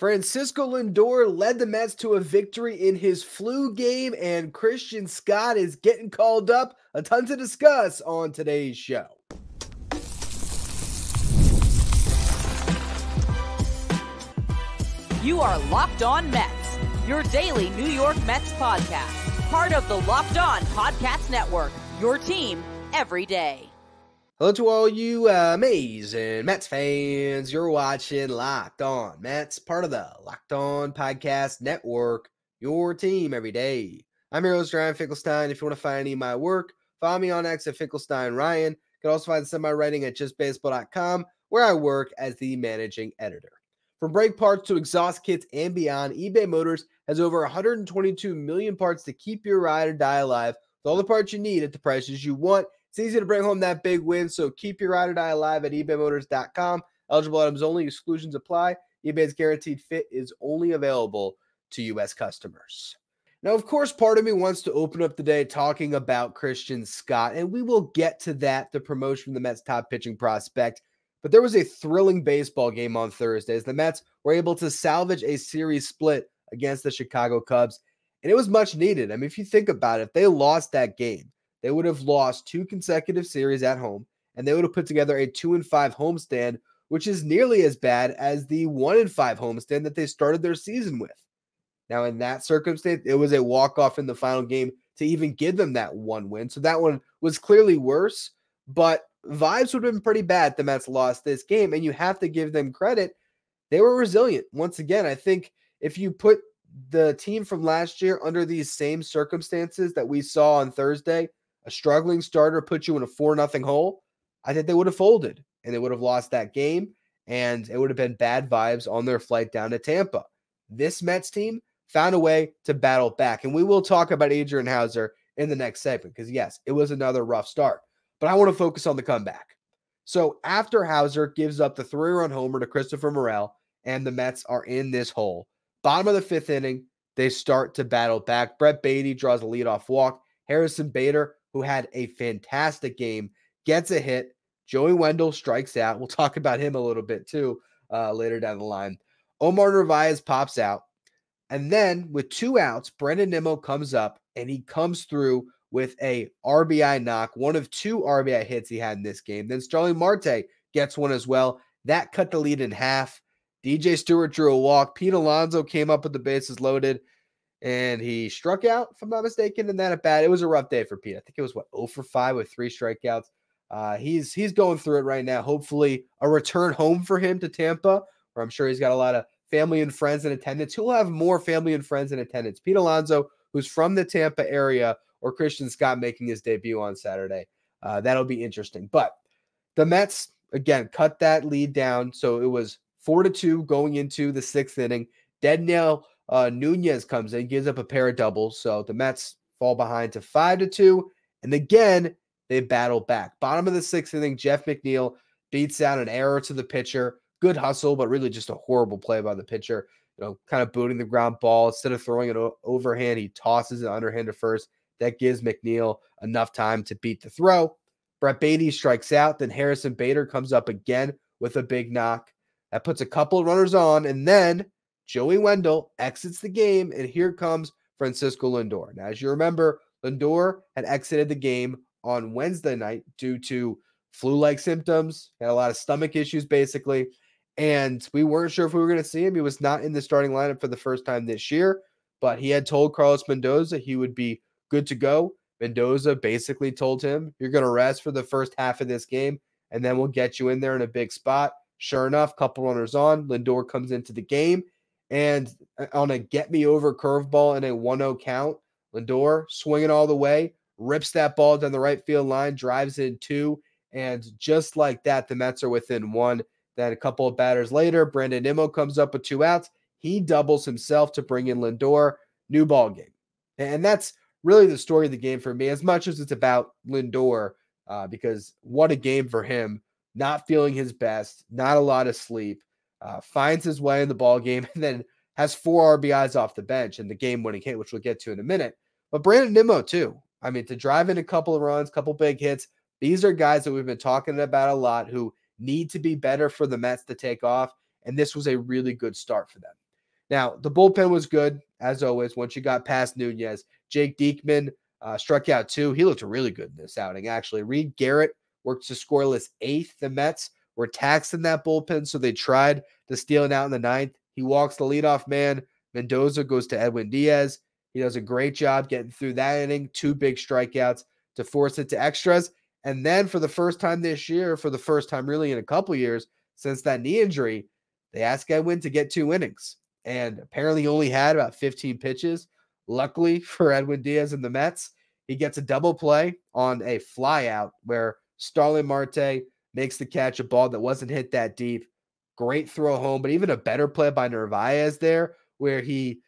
Francisco Lindor led the Mets to a victory in his flu game, and Christian Scott is getting called up. A ton to discuss on today's show. You are Locked On Mets, your daily New York Mets podcast. Part of the Locked On Podcast Network, your team every day. Hello to all you amazing Mets fans. You're watching Locked On Mets, part of the Locked On Podcast Network, your team every day. I'm your host, Ryan Finkelstein. If you want to find any of my work, follow me on X at Finkelstein Ryan. You can also find some of my writing at justbaseball.com, where I work as the managing editor. From brake parts to exhaust kits and beyond, eBay Motors has over 122 million parts to keep your ride or die alive with all the parts you need at the prices you want. It's easy to bring home that big win, so keep your ride or die alive at ebaymotors.com. Eligible items only, exclusions apply. eBay's guaranteed fit is only available to U.S. customers. Now, of course, part of me wants to open up the day talking about Christian Scott, and we will get to that, the promotion from the Mets' top pitching prospect. But there was a thrilling baseball game on Thursday as the Mets were able to salvage a series split against the Chicago Cubs, and it was much needed. I mean, if you think about it, if they lost that game, they would have lost 2 consecutive series at home, and they would have put together a 2-5 homestand, which is nearly as bad as the 1-5 homestand that they started their season with. Now, in that circumstance, it was a walk-off in the final game to even give them that one win. So that one was clearly worse, but vibes would have been pretty bad if the Mets lost this game, and you have to give them credit. They were resilient. Once again, I think if you put the team from last year under these same circumstances that we saw on Thursday, a struggling starter put you in a 4-0 hole, I think they would have folded, and they would have lost that game, and it would have been bad vibes on their flight down to Tampa. This Mets team found a way to battle back, and we will talk about Adrian Hauser in the next segment because, yes, it was another rough start. But I want to focus on the comeback. So after Hauser gives up the 3-run homer to Christopher Morel, and the Mets are in this hole, bottom of the 5th inning, they start to battle back. Brett Baty draws a leadoff walk. Harrison Bader, who had a fantastic game, gets a hit. Joey Wendell strikes out. We'll talk about him a little bit too later down the line. Omar Narvaez pops out. And then with 2 outs, Brandon Nimmo comes up, and he comes through with a RBI knock, one of 2 RBI hits he had in this game. Then Starling Marte gets one as well. That cut the lead in half. DJ Stewart drew a walk. Pete Alonso came up with the bases loaded, and he struck out, if I'm not mistaken, in that at bat. It was a rough day for Pete. I think it was, 0 for 5 with 3 strikeouts. He's going through it right now. Hopefully a return home for him to Tampa, where I'm sure he's got a lot of family and friends in attendance. He'll have more family and friends in attendance. Pete Alonso, who's from the Tampa area, or Christian Scott making his debut on Saturday. That'll be interesting. But the Mets, again, cut that lead down. So it was 4-2 going into the 6th inning. Dedniel Nunez comes in, gives up a pair of doubles. So the Mets fall behind to 5-2. And again, they battle back. Bottom of the 6th inning, Jeff McNeil beats out an error to the pitcher. Good hustle, but really just a horrible play by the pitcher. Kind of booting the ground ball. Instead of throwing it overhand, he tosses it underhand to first. That gives McNeil enough time to beat the throw. Brett Baty strikes out. Then Harrison Bader comes up again with a big knock. That puts a couple of runners on. And then Joey Wendell exits the game. And here comes Francisco Lindor. Now, as you remember, Lindor had exited the game on Wednesday night due to flu-like symptoms. Had a lot of stomach issues, basically. And we weren't sure if we were going to see him. He was not in the starting lineup for the first time this year. But he had told Carlos Mendoza he would be good to go. Mendoza basically told him, you're going to rest for the first half of this game, and then we'll get you in there in a big spot. Sure enough, couple runners on, Lindor comes into the game, and on a get-me-over curveball in a 1-0 count, Lindor, swinging all the way, rips that ball down the right field line, drives in 2, and just like that, the Mets are within 1. Then a couple of batters later, Brandon Nimmo comes up with 2 outs. He doubles himself to bring in Lindor. New ball game. And that's really the story of the game for me, as much as it's about Lindor, because what a game for him. Not feeling his best, not a lot of sleep, finds his way in the ball game, and then has 4 RBIs off the bench in the game-winning hit, which we'll get to in a minute. But Brandon Nimmo, too. I mean, to drive in a couple of runs, couple big hits, these are guys that we've been talking about a lot who need to be better for the Mets to take off, and this was a really good start for them. Now, the bullpen was good, as always, once you got past Nunez. Jake Diekman struck out 2. He looked really good in this outing, actually. Reed Garrett worked to scoreless 8th. The Mets were taxed in that bullpen, so they tried to steal it out in the 9th. He walks the leadoff man. Mendoza goes to Edwin Diaz. He does a great job getting through that inning. 2 big strikeouts to force it to extras. And then for the first time this year, for the first time really in a couple years since that knee injury, they asked Edwin to get 2 innings. And apparently he only had about 15 pitches. Luckily for Edwin Diaz and the Mets, he gets a double play on a flyout where Starling Marte makes the catch, a ball that wasn't hit that deep. Great throw home, but even a better play by Narvaez there where he,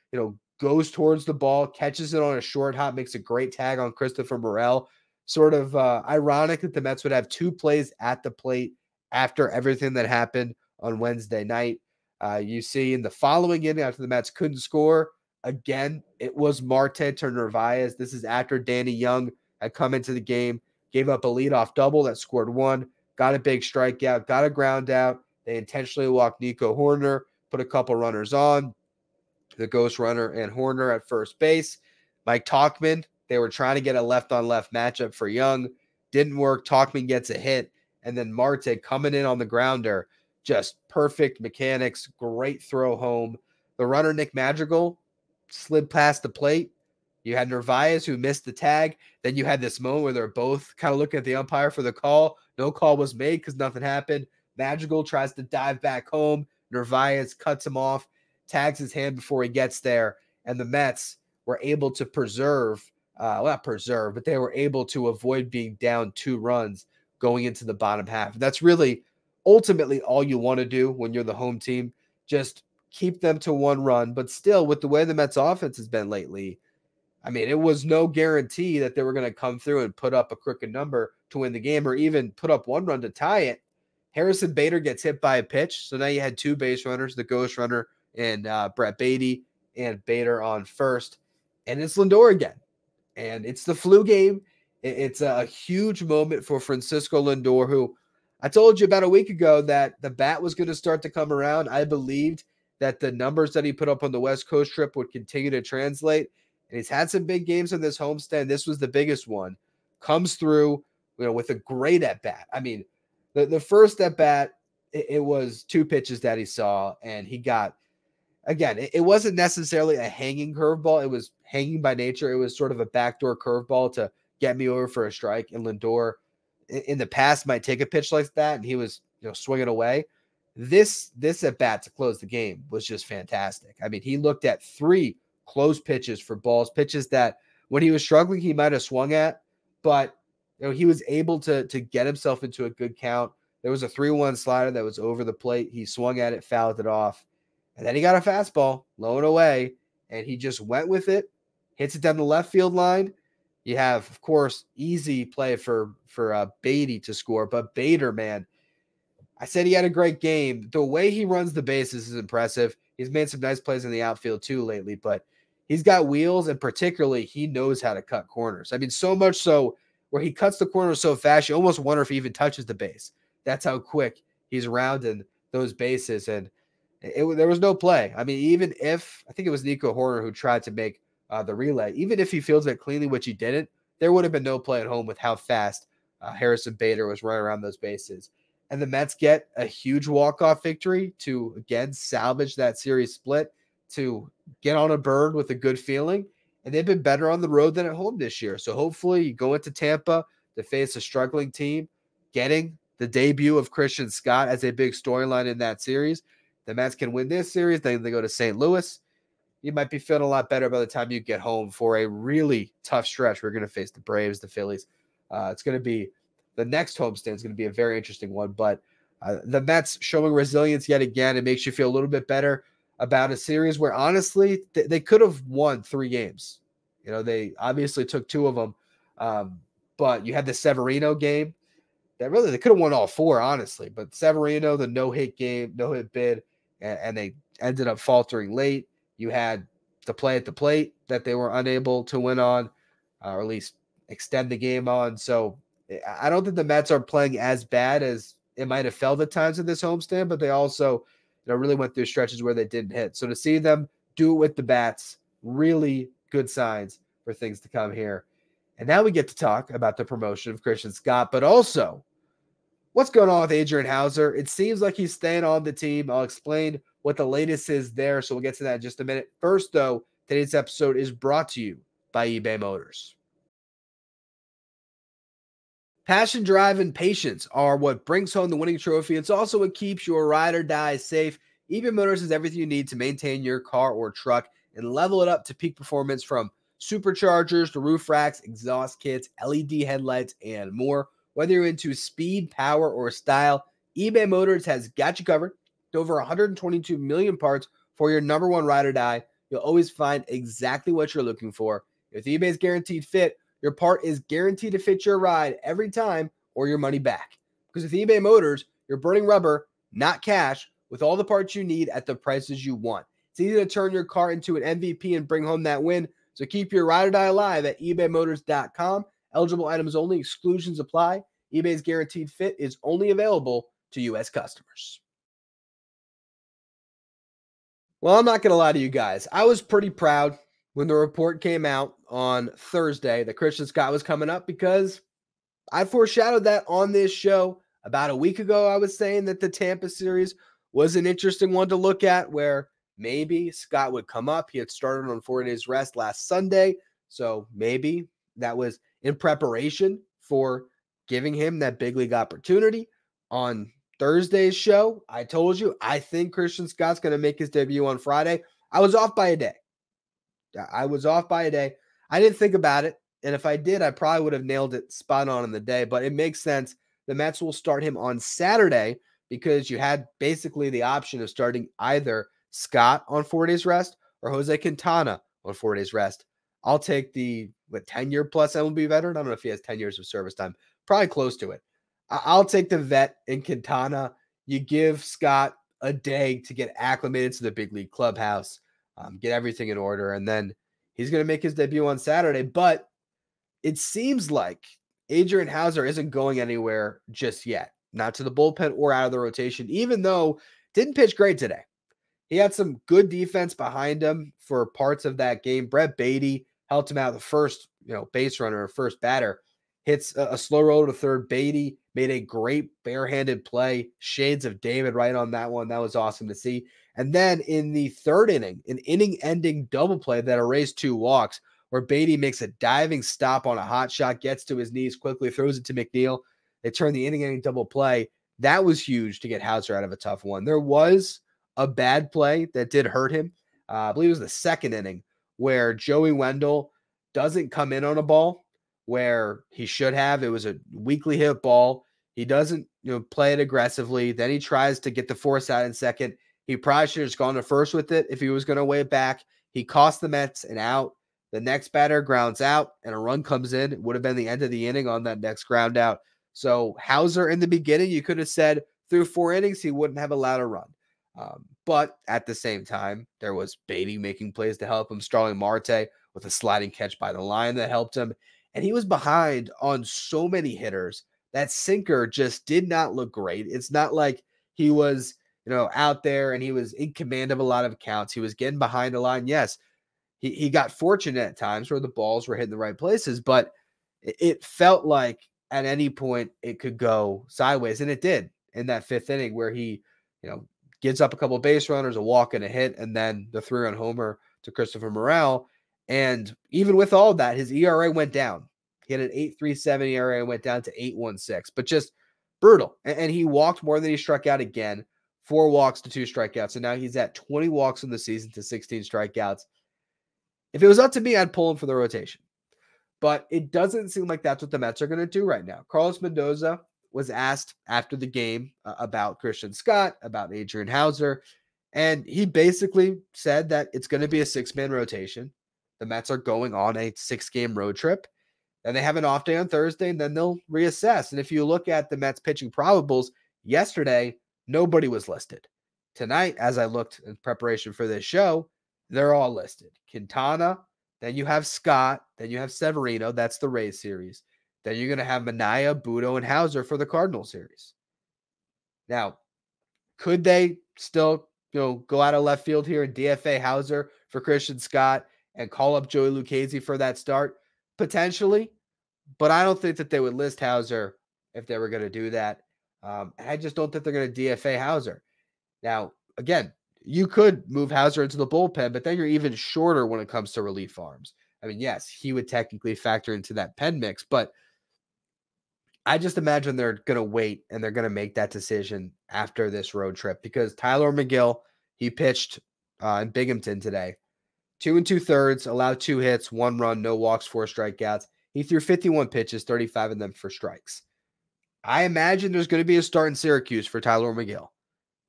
goes towards the ball, catches it on a short hop, makes a great tag on Christopher Morel. Sort of ironic that the Mets would have 2 plays at the plate after everything that happened on Wednesday night. You see in the following inning, after the Mets couldn't score, again, it was Marte to Narvaez. This is after Danny Young had come into the game, gave up a leadoff double that scored 1, got a big strikeout, got a ground out. They intentionally walked Nico Horner, put a couple runners on, the ghost runner and Horner at first base. Mike Tauchman, they were trying to get a left-on-left matchup for Young. Didn't work. Tauchman gets a hit. And then Marte coming in on the grounder. Just perfect mechanics. Great throw home. The runner, Nick Madrigal, slid past the plate. You had Narvaez who missed the tag. Then you had this moment where they're both kind of looking at the umpire for the call. No call was made because nothing happened. Madrigal tries to dive back home. Narvaez cuts him off, tags his hand before he gets there. And the Mets were able to but they were able to avoid being down 2 runs going into the bottom half. That's really ultimately all you want to do when you're the home team. Just keep them to 1 run. But still, with the way the Mets offense has been lately, I mean, it was no guarantee that they were going to come through and put up a crooked number to win the game or even put up 1 run to tie it. Harrison Bader gets hit by a pitch. So now you had 2 base runners, the ghost runner and Brett Beatty and Bader on first. And it's Lindor again. And it's the flu game. It's a huge moment for Francisco Lindor, who I told you about a week ago that the bat was going to start to come around. I believed that the numbers that he put up on the West Coast trip would continue to translate. And he's had some big games on this homestand. This was the biggest one. Comes through, with a great at-bat. I mean, the first at-bat, it was 2 pitches that he saw, and he got, again, it wasn't necessarily a hanging curveball. It was hanging by nature. It was sort of a backdoor curveball to get me over for a strike. And Lindor, in the past, might take a pitch like that, and he was, swinging away. This at-bat to close the game was just fantastic. I mean, he looked at 3 close pitches for balls, pitches that when he was struggling, he might have swung at, but he was able to get himself into a good count. There was a 3-1 slider that was over the plate. He swung at it, fouled it off. And then he got a fastball, low and away, and he just went with it, hits it down the left field line. You have, of course, easy play for Beatty to score, but Bader, man, I said he had a great game. The way he runs the bases is impressive. He's made some nice plays in the outfield too lately, but he's got wheels, and particularly he knows how to cut corners. I mean, so much so where he cuts the corner so fast, you almost wonder if he even touches the base. That's how quick he's rounding those bases, and there was no play. I mean, even if, I think it was Nico Horner who tried to make the relay, even if he fields it cleanly, which he didn't, there would have been no play at home with how fast Harrison Bader was running around those bases. And the Mets get a huge walk-off victory to, again, salvage that series split, to get on a bird with a good feeling. And they've been better on the road than at home this year. So hopefully you go into Tampa to face a struggling team, getting the debut of Christian Scott as a big storyline in that series. The Mets can win this series. Then they go to St. Louis. You might be feeling a lot better by the time you get home for a really tough stretch. We're going to face the Braves, the Phillies. It's going to be the next homestand is going to be a very interesting one. But the Mets showing resilience yet again. It makes you feel a little bit better about a series where, honestly, they could have won 3 games. They obviously took 2 of them. But you had the Severino game that really they could have won all 4, honestly. But Severino, the no-hit game, no-hit bid, and they ended up faltering late. You had the play at the plate that they were unable to win on, or at least extend the game on. So I don't think the Mets are playing as bad as it might have felt at times in this homestand, but they also, really went through stretches where they didn't hit. So to see them do it with the bats, really good signs for things to come here. And now we get to talk about the promotion of Christian Scott, but also what's going on with Adrian Hauser. It seems like he's staying on the team. I'll explain what the latest is there, so we'll get to that in just a minute. First, though, today's episode is brought to you by eBay Motors. Passion, drive, and patience are what brings home the winning trophy. It's also what keeps your ride or die safe. eBay Motors has everything you need to maintain your car or truck and level it up to peak performance, from superchargers to roof racks, exhaust kits, LED headlights, and more. Whether you're into speed, power, or style, eBay Motors has got you covered. With over 122 million parts for your number one ride or die, you'll always find exactly what you're looking for. With eBay's Guaranteed Fit, your part is guaranteed to fit your ride every time or your money back. Because with eBay Motors, you're burning rubber, not cash, with all the parts you need at the prices you want. It's easy to turn your car into an MVP and bring home that win. So keep your ride or die alive at ebaymotors.com. Eligible items only. Exclusions apply. eBay's Guaranteed Fit is only available to U.S. customers. Well, I'm not going to lie to you guys. I was pretty proud when the report came out on Thursday that Christian Scott was coming up, because I foreshadowed that on this show about a week ago. I was saying that the Tampa series was an interesting one to look at, where maybe Scott would come up. He had started on 4 days rest last Sunday, so maybe that was in preparation for giving him that big league opportunity. On Thursday's show, I told you I think Christian Scott's going to make his debut on Friday. I was off by a day. I didn't think about it, and if I did, I probably would have nailed it spot on in the day, but it makes sense. The Mets will start him on Saturday because you had basically the option of starting either Scott on 4 days rest or Jose Quintana on 4 days rest. I'll take the 10-year plus MLB veteran. I don't know if he has 10 years of service time. Probably close to it. I'll take the vet in Quintana. You give Scott a day to get acclimated to the big league clubhouse, get everything in order, and then he's going to make his debut on Saturday. But it seems like Adrian Hauser isn't going anywhere just yet, not to the bullpen or out of the rotation, even though didn't pitch great today. He had some good defense behind him for parts of that game. Brett Beatty helped him out. The first, base runner or first batter hits a slow roll to third. Beatty made a great barehanded play. Shades of David right on that one. That was awesome to see. And then in the third inning, an inning-ending double play that erased 2 walks, where Beatty makes a diving stop on a hot shot, gets to his knees quickly, throws it to McNeil. They turn the inning-ending double play. That was huge to get Hauser out of a tough one. There was a bad play that did hurt him. I believe it was the second inning, where Joey Wendell doesn't come in on a ball where he should have. It was a weakly hit ball. He doesn't, play it aggressively. Then he tries to get the force out in second. He probably should have just gone to first with it if he was going to weigh it back. He cost the Mets an out. The next batter grounds out and a run comes in. It would have been the end of the inning on that next ground out. So Hauser, in the beginning, you could have said through 4 innings, he wouldn't have allowed a run. But at the same time, there was Beatty making plays to help him. Starling Marte with a sliding catch by the line that helped him. And he was behind on so many hitters. That sinker just did not look great. It's not like he was, out there and he was in command of a lot of counts. He was getting behind the line. Yes, he got fortunate at times where the balls were hitting the right places, but it felt like at any point it could go sideways. And it did in that 5th inning, where he, gives up a couple of base runners, a walk and a hit, and then the 3-run homer to Christopher Morel. And even with all that, his ERA went down. He had an 8.37 ERA and went down to 8.16, but just brutal. And he walked more than he struck out again. 4 walks to 2 strikeouts. So now he's at 20 walks in the season to 16 strikeouts. If it was up to me, I'd pull him for the rotation. But it doesn't seem like that's what the Mets are going to do right now. Carlos Mendoza was asked after the game about Christian Scott, about Adrian Hauser, and he basically said that it's going to be a 6-man rotation. The Mets are going on a 6-game road trip, and they have an off day on Thursday, and then they'll reassess. And if you look at the Mets pitching probables, yesterday, nobody was listed. Tonight, as I looked in preparation for this show, they're all listed. Quintana, then you have Scott, then you have Severino. That's the Rays series. Then you're going to have Minaya, Budo, and Hauser for the Cardinal series. Now, could they still go out of left field here and DFA Hauser for Christian Scott and call up Joey Lucchesi for that start? Potentially, but I don't think that they would list Hauser if they were going to do that. I just don't think they're going to DFA Hauser. Now, again, you could move Hauser into the bullpen, but then you're even shorter when it comes to relief arms. I mean, yes, he would technically factor into that pen mix, but I just imagine they're going to wait and they're going to make that decision after this road trip because Tyler McGill, he pitched in Binghamton today. 2 2/3, allowed 2 hits, 1 run, no walks, 4 strikeouts. He threw 51 pitches, 35 of them for strikes. I imagine there's going to be a start in Syracuse for Tyler McGill.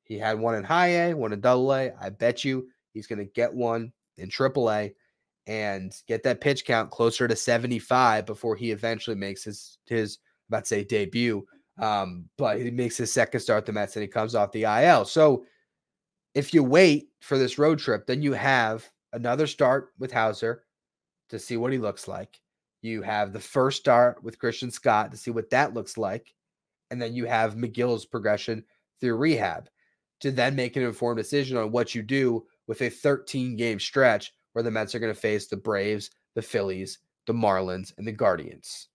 He had one in high A, one in double A. I bet you he's going to get one in triple A and get that pitch count closer to 75 before he eventually makes his about to say debut. But he makes his second start at the Mets and he comes off the IL. So if you wait for this road trip, then you have another start with Hauser to see what he looks like. You have the first start with Christian Scott to see what that looks like. And then you have McGill's progression through rehab to then make an informed decision on what you do with a 13-game stretch where the Mets are going to face the Braves, the Phillies, the Marlins, and the Guardians.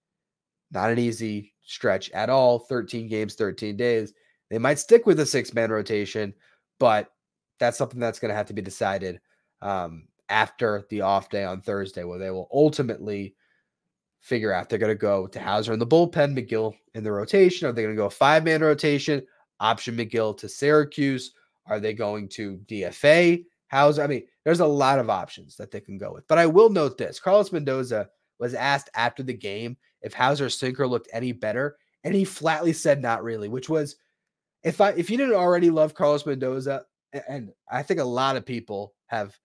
Not an easy stretch at all. 13 games, 13 days. They might stick with a 6-man rotation, but that's something that's going to have to be decided after the off day on Thursday, where they will ultimately figure out they're going to go to Hauser in the bullpen, McGill in the rotation. Are they going to go a 5-man rotation, option McGill to Syracuse? Are they going to DFA Hauser? I mean, there's a lot of options that they can go with. But I will note this. Carlos Mendoza was asked after the game if Hauser's sinker looked any better, and he flatly said not really, which was, if you didn't already love Carlos Mendoza, and I think a lot of people have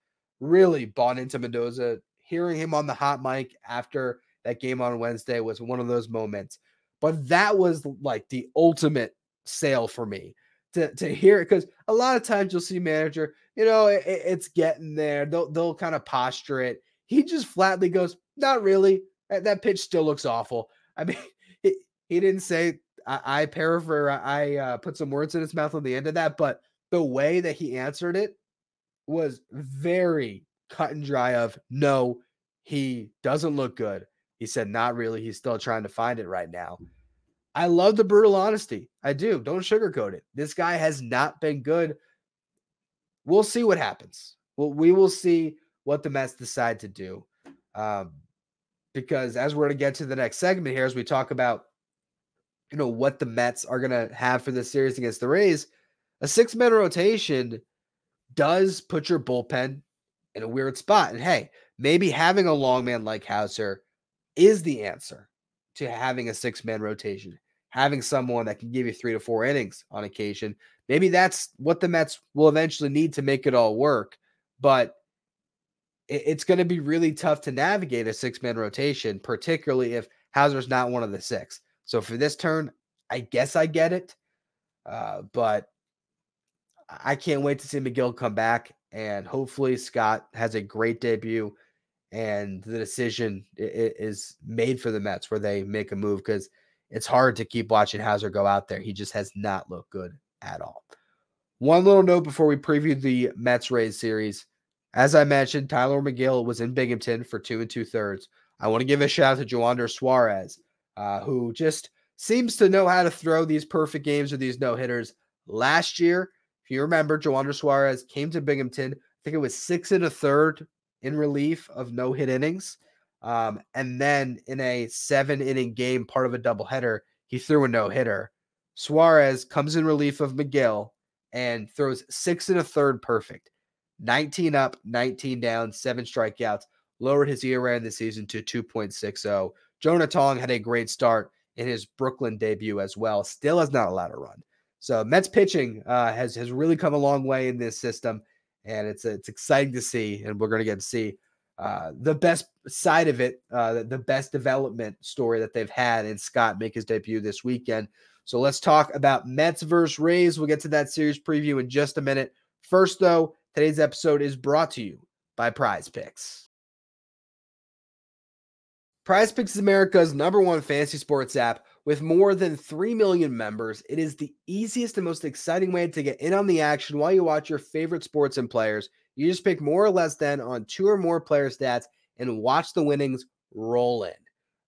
really bought into Mendoza, hearing him on the hot mic after that game on Wednesday was one of those moments. But that was like the ultimate sale for me to hear it, because a lot of times you'll see manager, it's getting there. They'll kind of posture it. He just flatly goes, not really. That pitch still looks awful. I mean, he didn't say, I paraphrase, I put some words in his mouth on the end of that, but the way that he answered it was very cut and dry of, no, he doesn't look good. He said, not really. He's still trying to find it right now. I love the brutal honesty. I do. Don't sugarcoat it. This guy has not been good. We'll see what happens. We will see what the Mets decide to do. Because as we're going to get to the next segment here, as we talk about, what the Mets are going to have for this series against the Rays, a 6-man rotation does put your bullpen in a weird spot. And hey, maybe having a long man like Hauser is the answer to having a 6-man rotation, having someone that can give you 3 to 4 innings on occasion. Maybe that's what the Mets will eventually need to make it all work. But it's going to be really tough to navigate a 6-man rotation, particularly if Hauser's not one of the 6. So for this turn, I guess I get it. But I can't wait to see McGill come back, and hopefully Scott has a great debut and the decision is made for the Mets where they make a move, because it's hard to keep watching Hauser go out there. He just has not looked good at all. One little note before we preview the Mets-Rays series. As I mentioned, Tyler McGill was in Binghamton for 2 2/3. I want to give a shout out to Joander Suarez, who just seems to know how to throw these perfect games or these no-hitters. Last year, if you remember, Joander Suarez came to Binghamton. I think it was 6 1/3 in relief of no-hit innings. And then in a 7-inning game, part of a doubleheader, he threw a no-hitter. Suarez comes in relief of McGill and throws 6 1/3 perfect. 19 up, 19 down, 7 strikeouts, lowered his ERA in the season to 2.60. Jonah Tong had a great start in his Brooklyn debut as well. Still has not allowed a run. So Mets pitching has really come a long way in this system, and it's exciting to see, and we're going to get to see the best side of it, the best development story that they've had in Scott make his debut this weekend. So let's talk about Mets versus Rays. We'll get to that series preview in just a minute. First, though, today's episode is brought to you by Prize Picks. PrizePicks is America's #1 fantasy sports app with more than 3 million members. It is the easiest and most exciting way to get in on the action while you watch your favorite sports and players. You just pick more or less than on 2 or more player stats and watch the winnings roll in.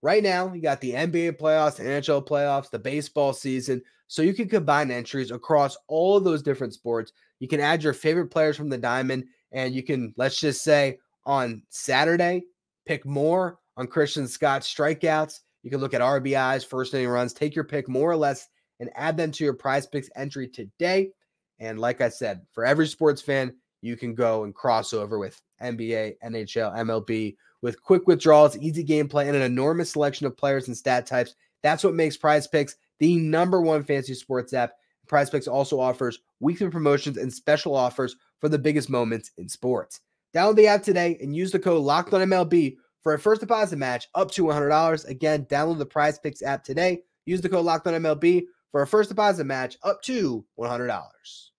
Right now, you got the NBA playoffs, the NHL playoffs, the baseball season, so you can combine entries across all of those different sports. You can add your favorite players from the diamond, and you can, let's just say, on Saturday, pick more on Christian Scott's strikeouts. You can look at RBIs, first inning runs, take your pick more or less, and add them to your PrizePicks entry today. And like I said, for every sports fan, you can go and cross over with NBA, NHL, MLB, with quick withdrawals, easy gameplay, and an enormous selection of players and stat types. That's what makes PrizePicks the #1 fantasy sports app. PrizePicks also offers weekly promotions and special offers for the biggest moments in sports. Download the app today and use the code LOCKEDONMLB for a first deposit match up to $100. Again, download the PrizePicks app today. Use the code LOCKEDONMLB for a first deposit match up to $100.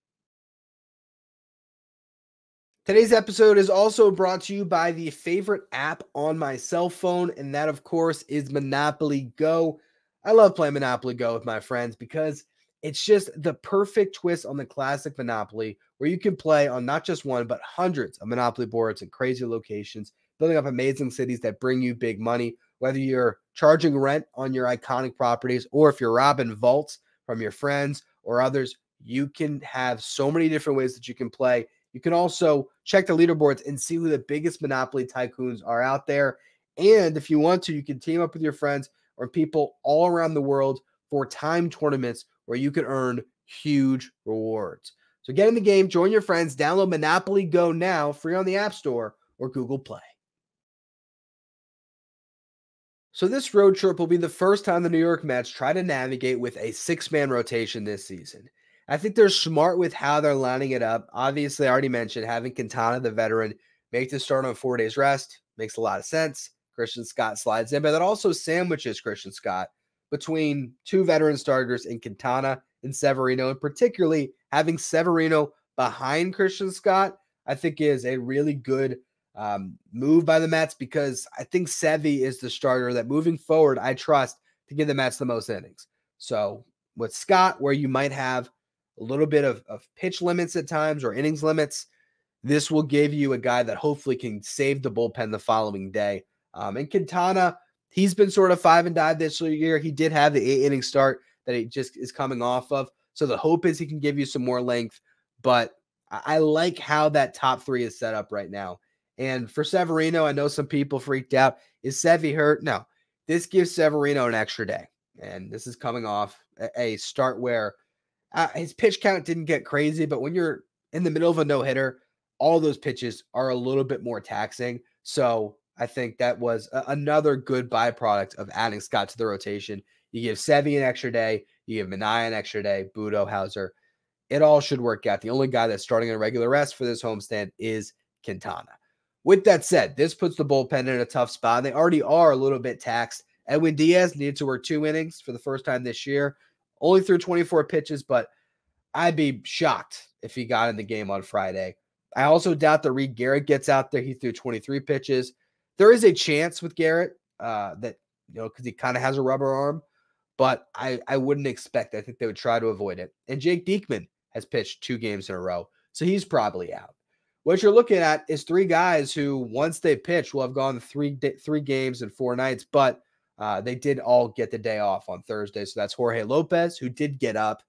Today's episode is also brought to you by the favorite app on my cell phone, and that, of course, is Monopoly Go. I love playing Monopoly Go with my friends because it's just the perfect twist on the classic Monopoly, where you can play on not just one, but hundreds of Monopoly boards in crazy locations, building up amazing cities that bring you big money, whether you're charging rent on your iconic properties or if you're robbing vaults from your friends or others. You can have so many different ways that you can play. You can also check the leaderboards and see who the biggest Monopoly tycoons are out there. And if you want to, you can team up with your friends or people all around the world for time tournaments where you can earn huge rewards. So get in the game, join your friends, download Monopoly Go now, free on the App Store or Google Play. So this road trip will be the first time the New York Mets try to navigate with a 6-man rotation this season. I think they're smart with how they're lining it up. Obviously, I already mentioned having Quintana, the veteran, make the start on 4 days rest. Makes a lot of sense. Christian Scott slides in, but that also sandwiches Christian Scott between 2 veteran starters in Quintana and Severino, and particularly having Severino behind Christian Scott, I think is a really good move by the Mets, because I think Sevy is the starter that moving forward I trust to give the Mets the most innings. So with Scott, where you might have a little bit of pitch limits at times or innings limits, this will give you a guy that hopefully can save the bullpen the following day. And Quintana, he's been sort of 5 and dive this year. He did have the 8-inning start that he just is coming off of. So the hope is he can give you some more length. But I like how that top 3 is set up right now. And for Severino, I know some people freaked out. Is Sevy hurt? No. This gives Severino an extra day. And this is coming off a start where his pitch count didn't get crazy, but when you're in the middle of a no-hitter, all those pitches are a little bit more taxing. So I think that was another good byproduct of adding Scott to the rotation. You give Sevy an extra day. You give Minaya an extra day. Budo, Hauser. It all should work out. The only guy that's starting a regular rest for this homestand is Quintana. With that said, this puts the bullpen in a tough spot. They already are a little bit taxed. Edwin Diaz needed to work 2 innings for the first time this year. Only threw 24 pitches, but I'd be shocked if he got in the game on Friday. I also doubt that Reed Garrett gets out there. He threw 23 pitches. There is a chance with Garrett that, because he kind of has a rubber arm, but I wouldn't expect. I think they would try to avoid it. And Jake Diekman has pitched 2 games in a row, so he's probably out. What you're looking at is 3 guys who, once they pitch, will have gone 3 games in 4 nights, but they did all get the day off on Thursday. So that's Jorge Lopez, who did get up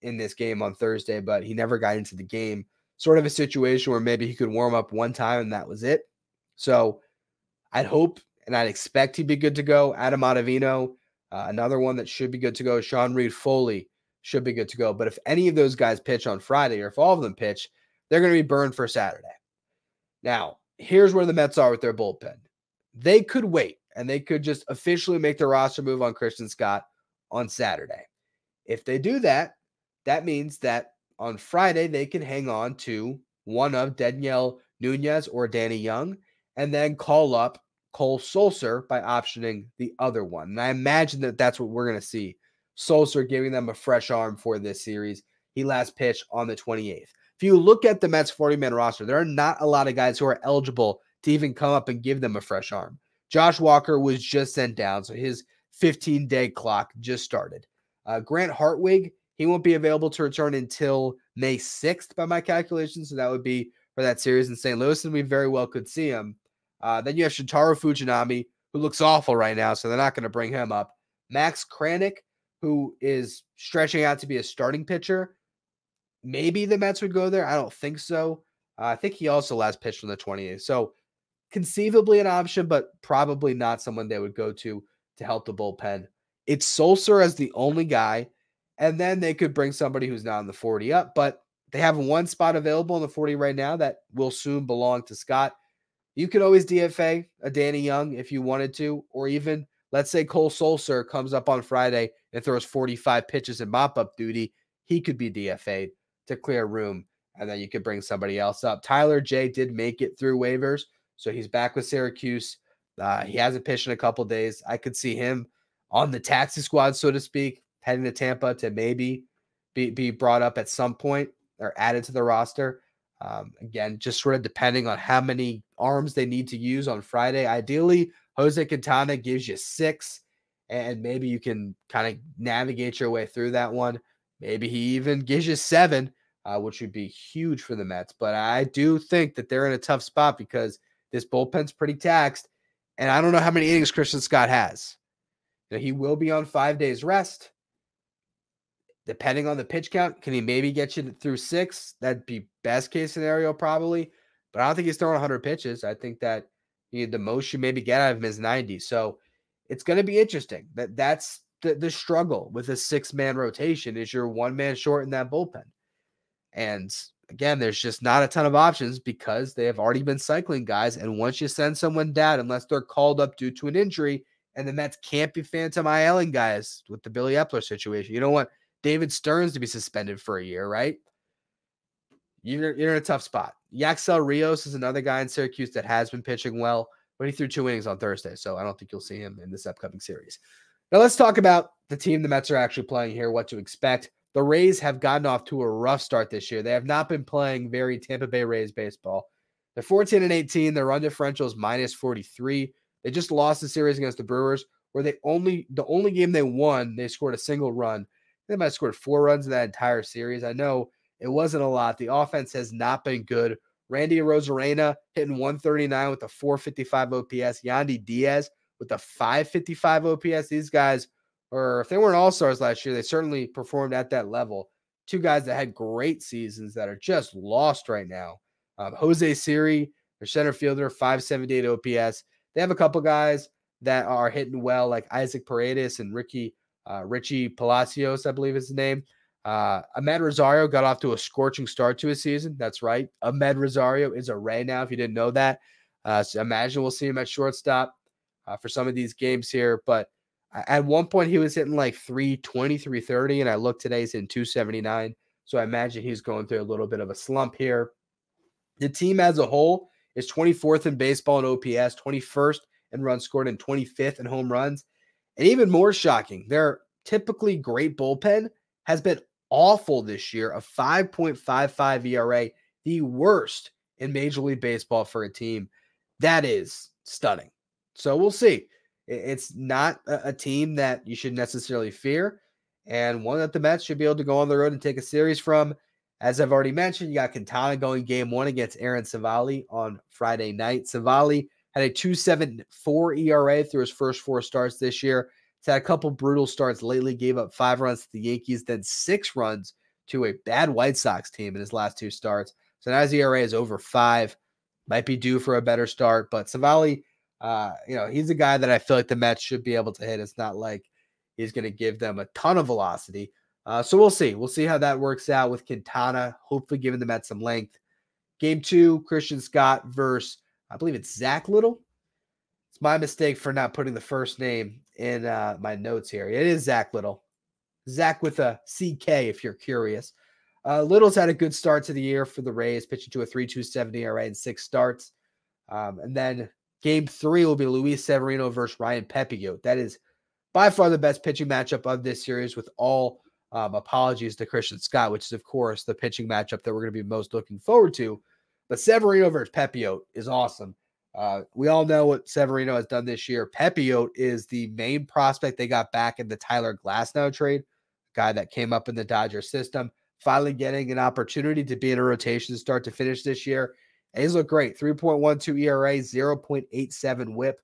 in this game on Thursday, but he never got into the game. Sort of a situation where maybe he could warm up one time and that was it. So I'd hope and I'd expect he'd be good to go. Adam Ottavino, another one that should be good to go. Sean Reed Foley should be good to go. But if any of those guys pitch on Friday, or if all of them pitch, they're going to be burned for Saturday. Now, here's where the Mets are with their bullpen. They could wait, and they could just officially make the roster move on Christian Scott on Saturday. If they do that, that means that on Friday, they can hang on to one of Daniel Nunez or Danny Young, and then call up Cole Sulser by optioning the other one. And I imagine that that's what we're going to see. Sulser giving them a fresh arm for this series. He last pitched on the 28th. If you look at the Mets 40-man roster, there are not a lot of guys who are eligible to even come up and give them a fresh arm. Josh Walker was just sent down, so his 15-day clock just started. Grant Hartwig, he won't be available to return until May 6th by my calculations, so that would be for that series in St. Louis, and we very well could see him. Then you have Shintaro Fujinami, who looks awful right now, so they're not going to bring him up. Max Kranick, who is stretching out to be a starting pitcher. Maybe the Mets would go there. I don't think so. I think he also last pitched on the 28th. So conceivably an option, but probably not someone they would go to help the bullpen. It's Sulser as the only guy, and then they could bring somebody who's not in the 40 up, but they have one spot available in the 40 right now that will soon belong to Scott. You could always DFA a Danny Young if you wanted to, or even let's say Cole Sulser comes up on Friday and throws 45 pitches in mop-up duty. He could be DFA'd to clear room, and then you could bring somebody else up. Tyler J did make it through waivers, so he's back with Syracuse. He hasn't pitched in a couple days. I could see him on the taxi squad, so to speak, heading to Tampa to maybe be brought up at some point or added to the roster. Again, just sort of depending on how many arms they need to use on Friday. Ideally, Jose Quintana gives you 6, and maybe you can kind of navigate your way through that one. Maybe he even gives you 7, which would be huge for the Mets. But I do think that they're in a tough spot because this bullpen's pretty taxed, and I don't know how many innings Christian Scott has. He will be on 5 days rest. Depending on the pitch count, can he maybe get you through 6? That'd be best case scenario probably. But I don't think he's throwing 100 pitches. I think that the most you maybe get out of him is 90. So it's going to be interesting. That's the struggle with a 6-man rotation is you're 1 man short in that bullpen. And again, there's just not a ton of options because they have already been cycling guys. And once you send someone down, unless they're called up due to an injury, and the Mets can't be phantom ILing guys with the Billy Epler situation. You don't want David Stearns to be suspended for a year, right? You're in a tough spot. Yaxel Rios is another guy in Syracuse that has been pitching well, but he threw 2 innings on Thursday, so I don't think you'll see him in this upcoming series. Now let's talk about the team the Mets are actually playing here, what to expect. The Rays have gotten off to a rough start this year. They have not been playing very Tampa Bay Rays baseball. They're 14-18. Their run differential is -43. They just lost the series against the Brewers, where the only game they won, they scored a single run. They might have scored 4 runs in that entire series. I know it wasn't a lot. The offense has not been good. Randy Arozarena hitting 139 with a 455 OPS. Yandy Diaz with a 555 OPS. These guys, or if they weren't all-stars last year, they certainly performed at that level. 2 guys that had great seasons that are just lost right now. Jose Siri, their center fielder, 578 OPS. They have a couple guys that are hitting well, like Isaac Paredes and Richie Palacios, I believe is his name. Ahmed Rosario got off to a scorching start to his season. That's right. Ahmed Rosario is a Ray now, if you didn't know that. So imagine we'll see him at shortstop for some of these games here. But at one point, he was hitting like 320, 330, and I looked today, he's hitting 279. So I imagine he's going through a little bit of a slump here. The team as a whole is 24th in baseball in OPS, 21st in runs scored, and 25th in home runs. And even more shocking, their typically great bullpen has been awful this year, a 5.55 ERA, the worst in Major League Baseball for a team. That is stunning. So we'll see. It's not a team that you should necessarily fear, and one that the Mets should be able to go on the road and take a series from. As I've already mentioned, you got Quintana going game 1 against Aaron Savali on Friday night. Savali had a 2.74 ERA through his first 4 starts this year. He's had a couple brutal starts lately, gave up 5 runs to the Yankees, then 6 runs to a bad White Sox team in his last 2 starts. So now his ERA is over 5. Might be due for a better start, but Savali, he's a guy that I feel like the Mets should be able to hit. It's not like he's going to give them a ton of velocity. So we'll see. We'll see how that works out with Quintana, hopefully giving the Mets some length. Game 2, Christian Scott versus, I believe it's Zach Little. It's my mistake for not putting the first name in my notes here. It is Zach Little. Zach with a CK, if you're curious. Little's had a good start to the year for the Rays, pitching to a 3.27 ERA in 6 starts. And then game 3 will be Luis Severino versus Ryan Pepillo. That is by far the best pitching matchup of this series, with all apologies to Christian Scott, which is, of course, the pitching matchup that we're going to be most looking forward to. But Severino versus Pepillo is awesome. We all know what Severino has done this year. Pepiot is the main prospect they got back in the Tyler Glasnow trade, guy that came up in the Dodger system, finally getting an opportunity to be in a rotation start to finish this year. And he's looked great. 3.12 ERA, 0.87 whip.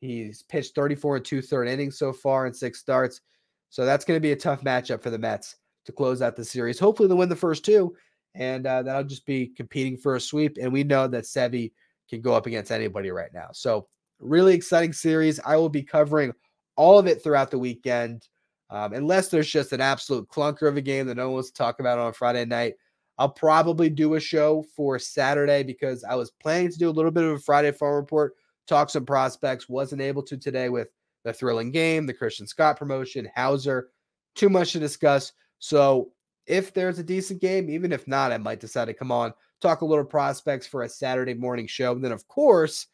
He's pitched 34 and 2/3 innings so far in 6 starts. So that's going to be a tough matchup for the Mets to close out the series. Hopefully they'll win the first 2, and that'll just be competing for a sweep. And we know that Sevy can go up against anybody right now. So really exciting series. I will be covering all of it throughout the weekend. Unless there's just an absolute clunker of a game that no one wants to talk about on a Friday night. I'll probably do a show for Saturday because I was planning to do a little bit of a Friday farm report, talk some prospects. Wasn't able to today with the thrilling game, the Christian Scott promotion, Hauser. Too much to discuss. So if there's a decent game, even if not, I might decide to come on, talk a little prospects for a Saturday morning show. And then, of course,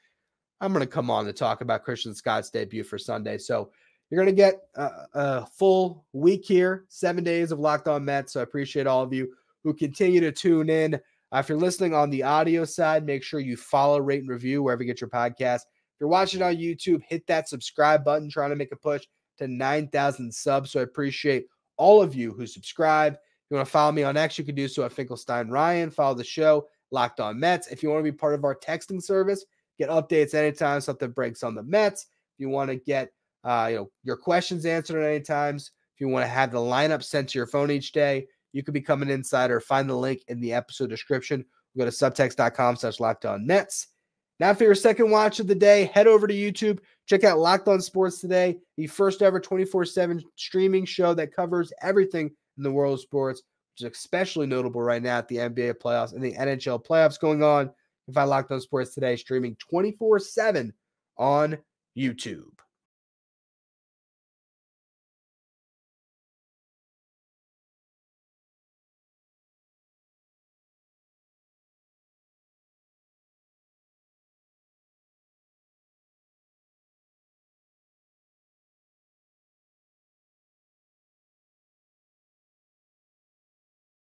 I'm going to come on to talk about Christian Scott's debut for Sunday. So you're going to get a full week here, 7 days of Locked On Mets. So I appreciate all of you who continue to tune in. If you're listening on the audio side, make sure you follow, rate, and review wherever you get your podcast. If you're watching on YouTube, hit that subscribe button, trying to make a push to 9,000 subs. So I appreciate all of you who subscribe. If you want to follow me on X, you can do so at Finkelstein Ryan. Follow the show, Locked On Mets. If you want to be part of our texting service, get updates anytime something breaks on the Mets. If you want to get your questions answered at any times, if you want to have the lineup sent to your phone each day, you can become an insider. Find the link in the episode description. Go to subtext.com/LockedOnNets. Now for your second watch of the day, head over to YouTube. Check out Locked On Sports Today, the first ever 24/7 streaming show that covers everything in the world of sports, which is especially notable right now at the NBA playoffs and the NHL playoffs going on. You can find Locked On Sports Today streaming 24/7 on YouTube.